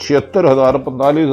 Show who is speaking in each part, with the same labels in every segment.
Speaker 1: 76,045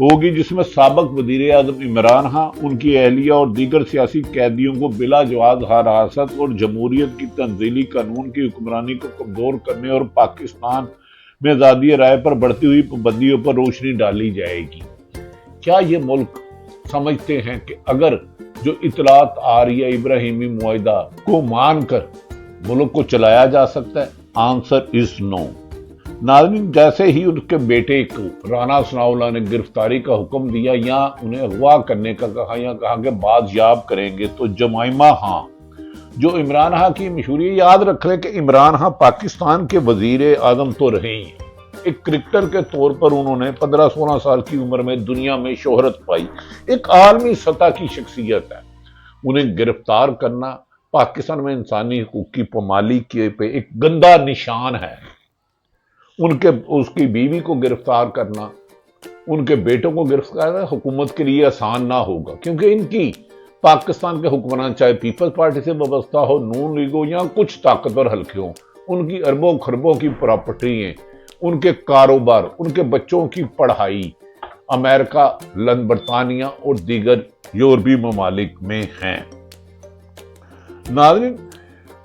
Speaker 1: ہوگی جس میں سابق وزیر اعظم عمران خان، ان کی اہلیہ اور دیگر سیاسی قیدیوں کو بلا جواز حراست اور جمہوریت کی تنزیلی قانون کی حکمرانی کو کمزور کرنے اور پاکستان میں آزادی رائے پر بڑھتی ہوئی پابندیوں پر روشنی ڈالی جائے گی۔ کیا یہ ملک سمجھتے ہیں کہ اگر جو اطلاعات آ رہی ہے ابراہیمی معاہدہ کو مان کر ملک کو چلایا جا سکتا ہے؟ آنسر از نو۔ ناظرین، جیسے ہی ان کے بیٹے کو رانا ثناء اللہ نے گرفتاری کا حکم دیا یا انہیں اغوا کرنے کا کہا یا کہا کہ بازیاب کریں گے، تو جمائمہ خان جو عمران خان کی مشہوری، یاد رکھ لیں کہ عمران خان پاکستان کے وزیر اعظم تو رہے ہیں، ایک کرکٹر کے طور پر انہوں نے 15-16 سال کی عمر میں دنیا میں شہرت پائی، ایک عالمی سطح کی شخصیت ہے۔ انہیں گرفتار کرنا پاکستان میں انسانی حقوق کی پامالی کے پہ ایک گندا نشان ہے۔ اس کی بیوی کو گرفتار کرنا، ان کے بیٹوں کو گرفتار کرنا حکومت کے لیے آسان نہ ہوگا، کیونکہ ان کی پاکستان کے حکمران چاہے پیپلز پارٹی سے وابستہ ہو، نون لیگ ہو یا کچھ طاقتور حلقے ہوں، ان کی اربوں خربوں کی پراپرٹی ہیں، ان کے کاروبار، ان کے بچوں کی پڑھائی امریکہ، برطانیہ اور دیگر یورپی ممالک میں ہیں۔ ناظرین،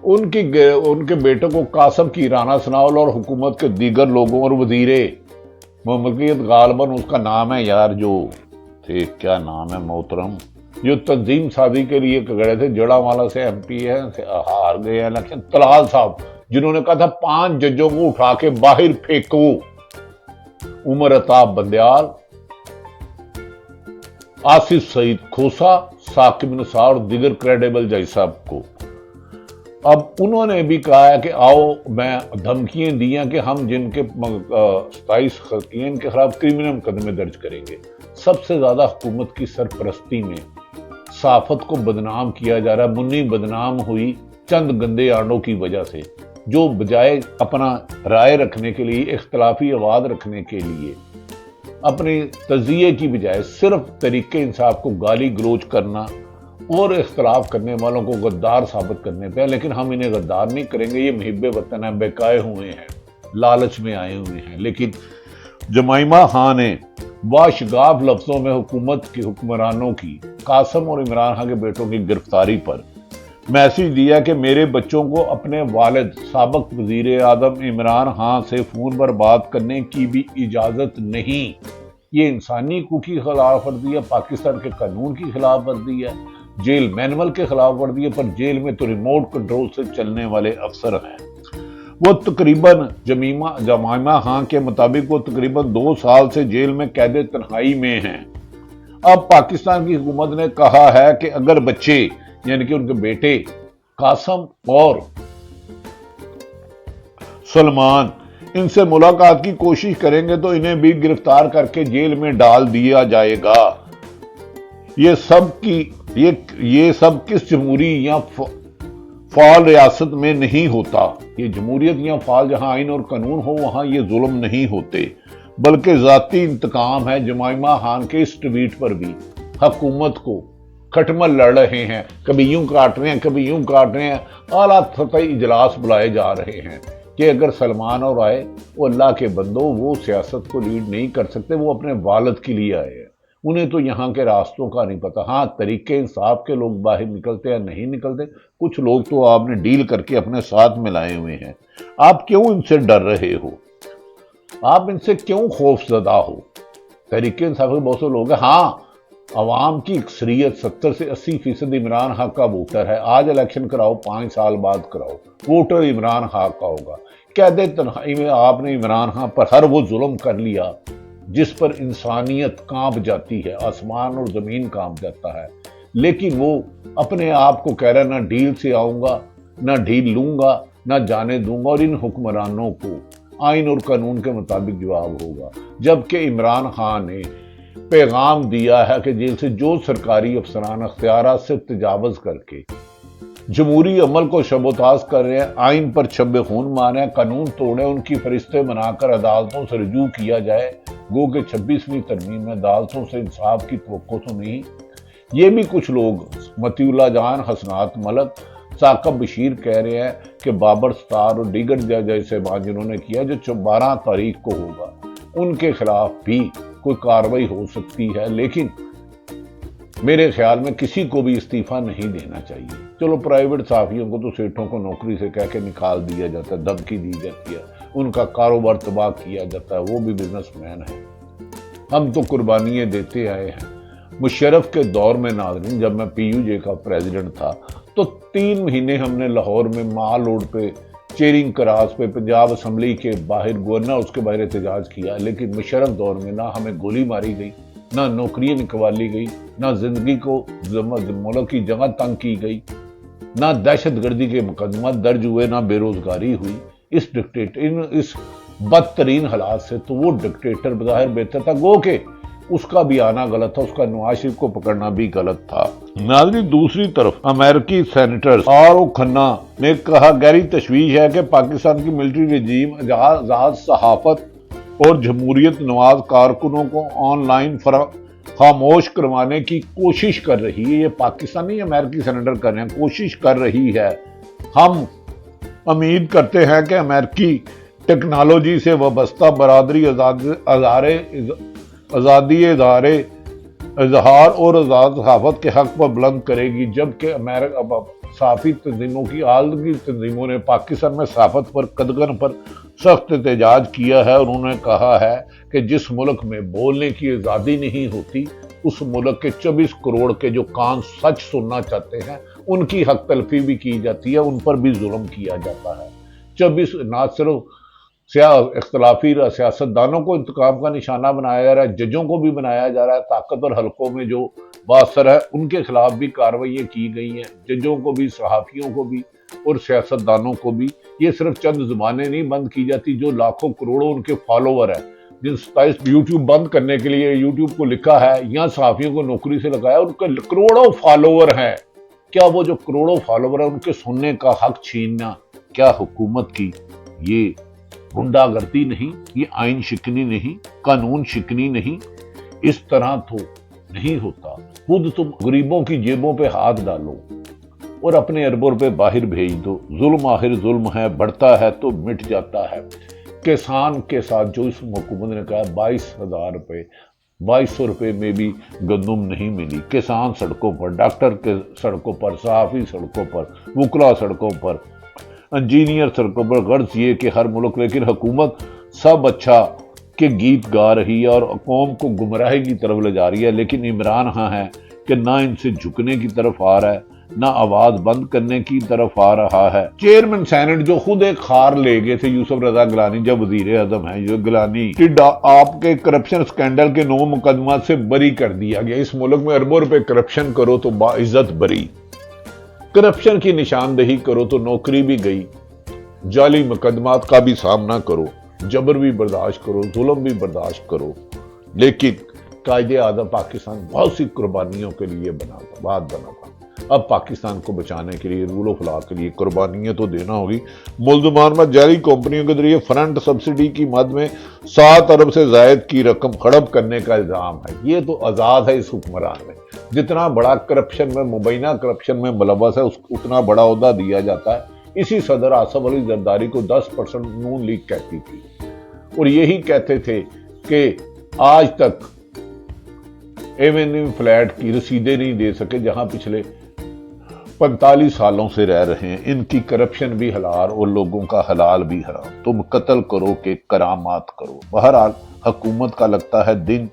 Speaker 1: ان کے بیٹوں کو قاسم کی رانا ثناء اللہ اور حکومت کے دیگر لوگوں اور وزیر مملکت، غالباً اس کا نام ہے یار جو تھے، کیا نام ہے محترم، جو تنظیم سازی کے لیے گئے تھے، جڑا والا سے ایم پی ہے، ہار گئے الیکشن، طلال صاحب، جنہوں نے کہا تھا 5 ججوں کو اٹھا کے باہر پھینکو، عمر عطاب بندیال، آصف سعید کھوسا، ثاقب نثار اور دیگر کریڈیبل جج صاحب کو۔ اب انہوں نے بھی کہا ہے کہ آؤ، میں دھمکیاں دیا کہ ہم جن کے 27 خاتین کے خلاف کرمنل مقدمے درج کریں گے۔ سب سے زیادہ حکومت کی سرپرستی میں صحافت کو بدنام کیا جا رہا ہے۔ منی بدنام ہوئی چند گندے آنڈوں کی وجہ سے، جو بجائے اپنا رائے رکھنے کے لیے، اختلافی آواز رکھنے کے لیے، اپنی تجزیے کی بجائے صرف طریق انصاف کو گالی گلوچ کرنا اور اختلاف کرنے والوں کو غدار ثابت کرنے پہ، لیکن ہم انہیں غدار نہیں کریں گے، یہ محب وطن ہیں، بہکائے ہوئے ہیں، لالچ میں آئے ہوئے ہیں۔ لیکن جمائمہ خان نے واشگاف لفظوں میں حکومت کے حکمرانوں کی، قاسم اور عمران خان کے بیٹوں کی گرفتاری پر میسج دیا کہ میرے بچوں کو اپنے والد سابق وزیر اعظم عمران خان سے فون پر بات کرنے کی بھی اجازت نہیں۔ یہ انسانی حقوق کی خلاف ورزی ہے، پاکستان کے قانون کی خلاف ورزی ہے، جیل مینول کے خلاف ورزی ہے، پر جیل میں تو ریموٹ کنٹرول سے چلنے والے افسر ہیں۔ وہ تقریباً جمائمہ خان کے مطابق وہ تقریباً 2 سال سے جیل میں قید تنہائی میں ہیں۔ اب پاکستان کی حکومت نے کہا ہے کہ اگر بچے، یعنی کہ ان کے بیٹے قاسم اور سلمان ان سے ملاقات کی کوشش کریں گے تو انہیں بھی گرفتار کر کے جیل میں ڈال دیا جائے گا۔ یہ سب کس جمہوری یا فعال ریاست میں نہیں ہوتا۔ یہ جمہوریت یا فعال جہاں آئین اور قانون ہو وہاں یہ ظلم نہیں ہوتے، بلکہ ذاتی انتقام ہے۔ جمائمہ خان کے اس ٹویٹ پر بھی حکومت کو کھٹمل لڑ رہے ہیں، کبھی یوں کاٹ رہے ہیں، کبھی یوں کاٹ رہے ہیں۔ اعلیٰ سطحی اجلاس بلائے جا رہے ہیں کہ اگر سلمان اور آئے، وہ اللہ کے بندو، وہ سیاست کو لیڈ نہیں کر سکتے، وہ اپنے والد کے لیے آئے ہیں، انہیں تو یہاں کے راستوں کا نہیں پتا۔ ہاں، طریقے انصاف کے لوگ باہر نکلتے ہیں نہیں نکلتے، کچھ لوگ تو آپ نے ڈیل کر کے اپنے ساتھ ملائے ہوئے ہیں۔ آپ کیوں ان سے ڈر رہے ہو؟ آپ ان سے کیوں خوف زدہ ہو؟ طریقے انصاف کے بہت سے لوگ ہیں۔ ہاں، عوام کی اکثریت 70 سے 80% عمران خان کا ووٹر ہے۔ آج الیکشن کراؤ، 5 سال بعد کراؤ، ووٹر عمران خان کا ہوگا۔ قید تنہائی میں آپ نے عمران خان پر ہر وہ ظلم کر لیا جس پر انسانیت کانپ جاتی ہے، آسمان اور زمین کانپ جاتا ہے، لیکن وہ اپنے آپ کو کہہ رہا نہ ڈیل سے آؤں گا، نہ ڈیل لوں گا، نہ جانے دوں گا، اور ان حکمرانوں کو آئین اور قانون کے مطابق جواب ہوگا۔ جبکہ عمران خان نے پیغام دیا ہے کہ جیل سے جو سرکاری افسران اختیارات سے تجاوز کر کے جمہوری عمل کو شبوتاز کر رہے ہیں، آئین پر چھبے خون مارے ہیں، قانون توڑے، ان کی فرشتے بنا کر عدالتوں سے رجوع کیا جائے۔ گو کہ 26ویں ترمیم میں عدالتوں سے انصاف کی توقع تو نہیں۔ یہ بھی کچھ لوگ، متی اللہ جان، حسنات ملک، ثاقب بشیر کہہ رہے ہیں کہ بابر ستار اور دیگر جج صاحبان جنہوں نے کیا، جو 12 تاریخ کو ہوگا، ان کے خلاف بھی کوئی کارروائی ہو سکتی ہے، لیکن میرے خیال میں کسی کو بھی استعفیٰ نہیں دینا چاہیے۔ چلو پرائیویٹ صحافیوں کو تو سیٹھوں کو نوکری سے کہہ کے نکال دیا جاتا ہے، دھمکی دی جاتی ہے، ان کا کاروبار تباہ کیا جاتا ہے، وہ بھی بزنس مین ہے۔ ہم تو قربانیاں دیتے آئے ہیں۔ مشرف کے دور میں ناظرین، جب میں پی یو جے کا پریزیڈنٹ تھا تو 3 مہینے ہم نے لاہور میں مال روڈ پہ، چیرنگ کراس پہ، پنجاب اسمبلی کے باہر، گورنر ہاؤس کے باہر احتجاج کیا، لیکن مشرف دور میں نہ ہمیں گولی ماری گئی، نہ نوکریاں نکوالی گئی، نہ زندگی کو ملک کی جگہ تنگ کی گئی، نہ دہشت گردی کے مقدمات درج ہوئے، نہ بے روزگاری ہوئی۔ اس بدترین حالات سے تو وہ ڈکٹیٹر بظاہر بہتر تھا، گو کہ اس کا بھی آنا غلط تھا، اس کا نواز شریف کو پکڑنا بھی غلط تھا۔ ناظرین، دوسری طرف امریکی سینیٹر آر او کھنہ نے کہا گہری تشویش ہے کہ پاکستان کی ملٹری رجیم آزاد صحافت اور جمہوریت نواز کارکنوں کو آن لائن خاموش کروانے کی کوشش کر رہی ہے۔ یہ پاکستانی امریکی سینیٹر کر رہے ہیں، کوشش کر رہی ہے۔ ہم امید کرتے ہیں کہ امریکی ٹیکنالوجی سے وابستہ برادری آزادی اظہار اور آزاد صحافت کے حق پر بلند کرے گی، جبکہ صحافی تنظیموں کی عالمی تنظیموں نے پاکستان میں صحافت پر قدغن پر سخت احتجاج کیا ہے۔ انہوں نے کہا ہے کہ جس ملک میں بولنے کی آزادی نہیں ہوتی، اس ملک کے 24 کروڑ کے جو کان سچ سننا چاہتے ہیں، ان کی حق تلفی بھی کی جاتی ہے، ان پر بھی ظلم کیا جاتا ہے۔ 24 نہ صرف اختلافی سیاستدانوں کو انتقام کا نشانہ بنایا جا رہا ہے، ججوں کو بھی بنایا جا رہا ہے، طاقتور حلقوں میں جو بااثر ہے ان کے خلاف بھی کارروائیاں کی گئی ہیں، ججوں کو بھی، صحافیوں کو بھی اور سیاستدانوں کو بھی۔ یہ صرف چند زبانیں نہیں بند کی جاتی، جو لاکھوں کروڑوں ان کے فالوور ہیں، جن 27 یوٹیوب بند کرنے کے لیے یوٹیوب کو لکھا ہے یا صحافیوں کو نوکری سے لگایا، ان کے کروڑوں فالوور ہیں۔ کیا وہ جو کروڑوں فالوور ہیں ان کے سننے کا حق چھیننا کیا حکومت کی یہ گنڈا گردی نہیں، یہ آئین شکنی نہیں، قانون شکنی نہیں؟ اس طرح تو نہیں ہوتا۔ خود تم غریبوں کی جیبوں پہ ہاتھ ڈالو اور اپنے اربوں پہ باہر بھیج دو۔ ظلم آخر ظلم ہے، بڑھتا ہے تو مٹ جاتا ہے۔ کسان کے ساتھ جو اس حکومت نے کہا 22,000 روپے، 2200 روپے میں بھی گندم نہیں ملی۔ کسان سڑکوں پر، ڈاکٹر کے سڑکوں پر، صحافی سڑکوں پر، وکلا سڑکوں پر، انجینئر سڑکوں پر۔ غرض یہ کہ ہر ملک، لیکن حکومت سب اچھا کے گیت گا رہی ہے اور قوم کو گمراہی کی طرف لے جا رہی ہے، لیکن عمران ہاں ہے کہ نہ ان سے جھکنے کی طرف آ رہا ہے، نہ آواز بند کرنے کی طرف آ رہا ہے۔ چیئرمین سینٹ جو خود ایک خار لے گئے تھے، یوسف رضا گیلانی، جب وزیر اعظم ہیں جو گیلانی، آپ کے کرپشن سکینڈل کے 9 مقدمات سے بری کر دیا گیا۔ اس ملک میں اربوں روپے کرپشن کرو تو باعزت بری، کرپشن کی نشاندہی کرو تو نوکری بھی گئی، جعلی مقدمات کا بھی سامنا کرو، جبر بھی برداشت کرو، ظلم بھی برداشت کرو۔ لیکن قائد اعظم پاکستان بہت سی قربانیوں کے لیے بنا تھا۔ اب پاکستان کو بچانے کے لیے، رول آف لا کے لیے قربانیاں تو دینا ہوگی۔ ملزمان پر جعلی کمپنیوں کے ذریعے فرنٹ سبسڈی کی مد میں 7 ارب سے زائد کی رقم ہڑپ کرنے کا الزام ہے۔ یہ تو آزاد ہے اس حکمران میں، جتنا بڑا کرپشن میں، مبینہ کرپشن میں ملوث ہے، اتنا بڑا عہدہ دیا جاتا ہے۔ اسی صدر آصف علی زرداری کو 10% نون لیگ کہتی تھی، اور یہی کہتے تھے کہ آج تک ایونیو فلیٹ کی رسیدیں نہیں دے سکے، جہاں پچھلے 45 سالوں سے رہ رہے ہیں۔ ان کی کرپشن بھی حلال اور لوگوں کا حلال بھی حرام۔ تم قتل کرو کہ کرامات کرو۔ بہرحال حکومت کا لگتا ہے دن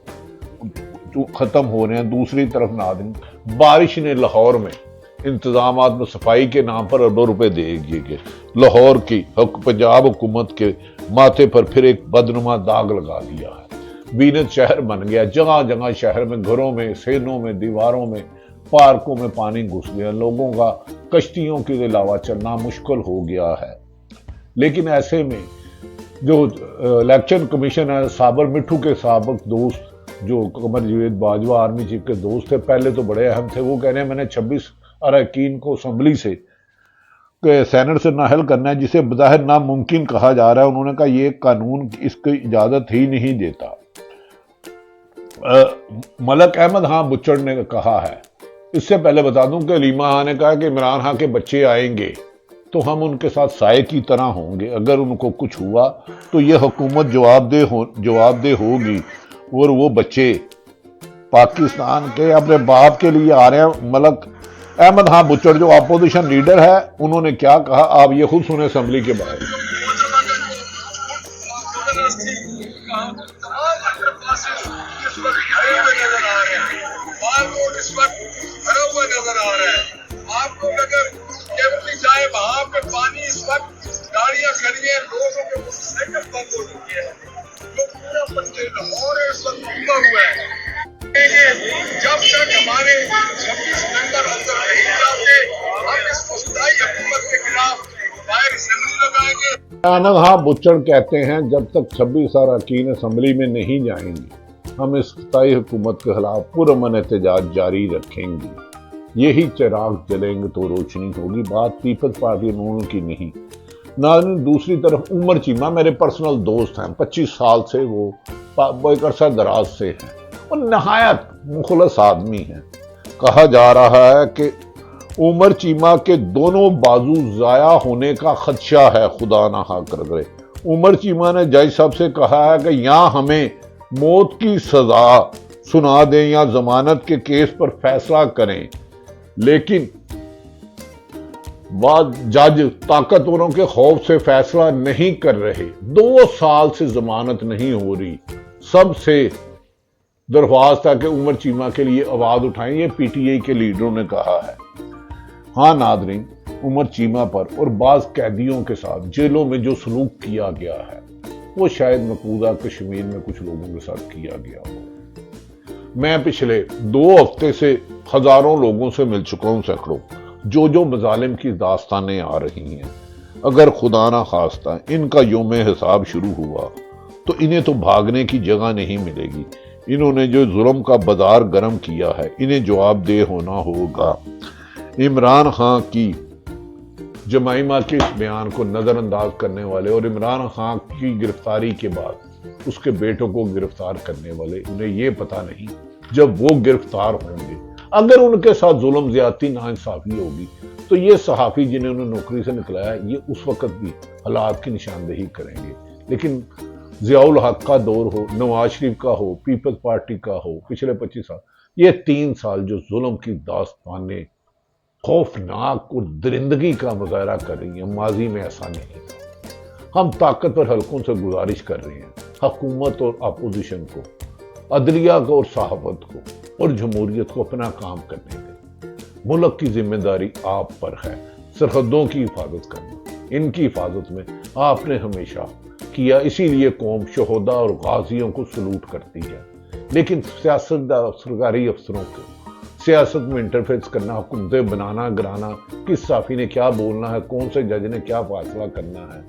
Speaker 1: ختم ہو رہے ہیں۔ دوسری طرف ناظرین، بارش نے لاہور میں انتظامات میں صفائی کے نام پر اربوں روپے دے دیے گئے۔ لاہور کی پنجاب حکومت کے ماتھے پر پھر ایک بدنما داغ لگا دیا ہے۔ بینت شہر بن گیا، جگہ جگہ شہر میں، گھروں میں، سینوں میں، دیواروں میں، پارکوں میں پانی گھس گیا، لوگوں کا کشتیوں کے علاوہ چلنا مشکل ہو گیا ہے۔ لیکن ایسے میں جو الیکشن کمیشن ہے، صابر مٹھو کے سابق دوست جو قمر جاوید باجوہ آرمی چیف کے دوست تھے، پہلے تو بڑے اہم تھے، وہ کہہ رہے ہیں میں نے 26 اراکین کو اسمبلی سے سینٹ سے نااہل کرنا ہے، جسے بظاہر ناممکن کہا جا رہا ہے۔ انہوں نے کہا یہ قانون اس کی اجازت ہی نہیں دیتا۔ ملک احمد ہاں بچڑ نے کہا ہے، اس سے پہلے بتا دوں کہ علیمہ ہاں نے کہا کہ عمران ہاں کے بچے آئیں گے تو ہم ان کے ساتھ سائے کی طرح ہوں گے، اگر ان کو کچھ ہوا تو یہ حکومت جواب دہ ہوگی۔ اور وہ بچے پاکستان کے اپنے باپ کے لیے آ رہے ہیں. ملک احمد خان بچڑ جو اپوزیشن لیڈر ہے, انہوں نے کیا کہا آپ یہ خود سنیں اسمبلی کے باہر.
Speaker 2: آپ کو اگر کیوٹی جائے وہاں پہ پانی اس وقت گاڑیاں کھڑی ہیں, لوگوں کے موٹر سائیکل بند ہو چکی ہے, جو پورا پٹے لاہور اس وقت ڈوبا ہوا ہے. جب تک ہمارے 26 ممبر اندر نہیں جاتے ہم اس فسطائی حکومت کے خلاف باہر اسمبلی لگائیں گے.
Speaker 1: احمد خان بچڑ کہتے ہیں جب تک 26 اراکین اسمبلی میں نہیں جائیں گے ہم اس فسطائی حکومت کے خلاف پرامن احتجاج جاری رکھیں گے. یہی چراغ جلیں گے تو روشنی ہوگی. بات پیپلز پارٹی نون کی نہیں. ناظرین دوسری طرف عمر چیمہ میرے پرسنل دوست ہیں, 25 سال سے وہ ایک عرصہ دراز سے ہیں, اور نہایت مخلص آدمی ہیں. کہا جا رہا ہے کہ عمر چیمہ کے دونوں بازو ضائع ہونے کا خدشہ ہے, خدا نہ کرے. عمر چیمہ نے جج صاحب سے کہا ہے کہ یا ہمیں موت کی سزا سنا دیں یا ضمانت کے کیس پر فیصلہ کریں, لیکن بعض جج طاقتوروں کے خوف سے فیصلہ نہیں کر رہے. 2 سال سے ضمانت نہیں ہو رہی. سب سے درخواست ہے کہ عمر چیمہ کے لیے آواز اٹھائیں, یہ پی ٹی آئی کے لیڈروں نے کہا ہے. ہاں ناظرین, عمر چیمہ پر اور بعض قیدیوں کے ساتھ جیلوں میں جو سلوک کیا گیا ہے وہ شاید مقبوضہ کشمیر میں کچھ لوگوں کے ساتھ کیا گیا ہو. میں پچھلے 2 ہفتے سے ہزاروں لوگوں سے مل چکا ہوں, سینکڑوں, جو مظالم کی داستانیں آ رہی ہیں. اگر خدا نہ خواستہ ان کا یوم حساب شروع ہوا تو انہیں تو بھاگنے کی جگہ نہیں ملے گی. انہوں نے جو ظلم کا بازار گرم کیا ہے انہیں جواب دہ ہونا ہوگا. عمران خان کی جمائمہ کے اس بیان کو نظر انداز کرنے والے اور عمران خان کی گرفتاری کے بعد اس کے بیٹوں کو گرفتار کرنے والے, انہیں یہ پتہ نہیں جب وہ گرفتار ہوں گے اگر ان کے ساتھ ظلم زیادتی ناانصافی ہوگی تو یہ صحافی جنہیں انہوں نے نوکری سے نکلایا یہ اس وقت بھی حالات کی نشاندہی کریں گے. لیکن ضیاء الحق کا دور ہو, نواز شریف کا ہو, پیپلز پارٹی کا ہو, پچھلے 25 سال, یہ 3 سال جو ظلم کی داستانیں خوفناک اور درندگی کا مظاہرہ کر رہی ہیں, ماضی میں ایسا نہیں تھا. ہم طاقتور حلقوں سے گزارش کر رہے ہیں حکومت اور اپوزیشن کو, عدلیہ کو اور صحافت کو اور جمہوریت کو اپنا کام کرنے دیں. ملک کی ذمہ داری آپ پر ہے سرحدوں کی حفاظت کرنا. ان کی حفاظت میں آپ نے ہمیشہ کیا, اسی لیے قوم شہداء اور غازیوں کو سلوٹ کرتی ہے. لیکن سرکاری افسروں کو سیاست میں انٹرفیئرنس کرنا, حکومتیں بنانا گرانا, کس صحافی نے کیا بولنا ہے, کون سے جج نے کیا فیصلہ کرنا ہے,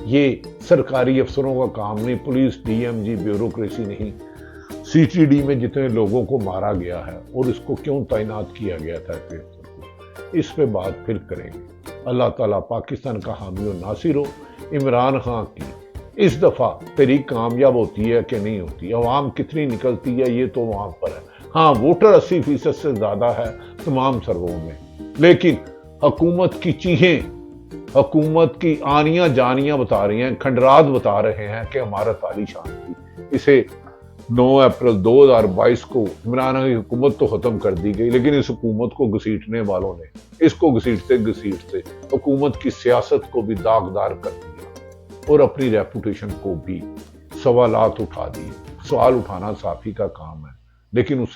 Speaker 1: یہ سرکاری افسروں کا کام نہیں. Police, D M G, bureaucracy نہیں. سی ٹی ڈی میں جتنے لوگوں کو مارا گیا ہے اور اس کو کیوں تعینات کیا گیا تھا اس پہ بات پھر کریں گے. اللہ تعالیٰ پاکستان کا حامی و ناصر ہو. عمران خان کی اس دفعہ تحریک کامیاب ہوتی ہے کہ نہیں ہوتی, عوام کتنی نکلتی ہے یہ تو وہاں پر ہے. ہاں ووٹر 80% سے زیادہ ہے تمام سرووں میں, لیکن حکومت کی چیخیں, حکومت کی آنیاں جانیاں بتا رہی ہیں, کھنڈرات بتا رہے ہیں کہ ہمارا تالی شان تھی. اسے 9 اپریل 2022 کو عمران خان کی حکومت تو ختم کر دی گئی, لیکن اس حکومت کو گھسیٹنے والوں نے اس کو گھسیٹتے حکومت کی سیاست کو بھی داغدار کر دیا اور اپنی ریپوٹیشن کو بھی سوالات اٹھا دیے. سوال اٹھانا صحافی کا کام ہے, لیکن اسے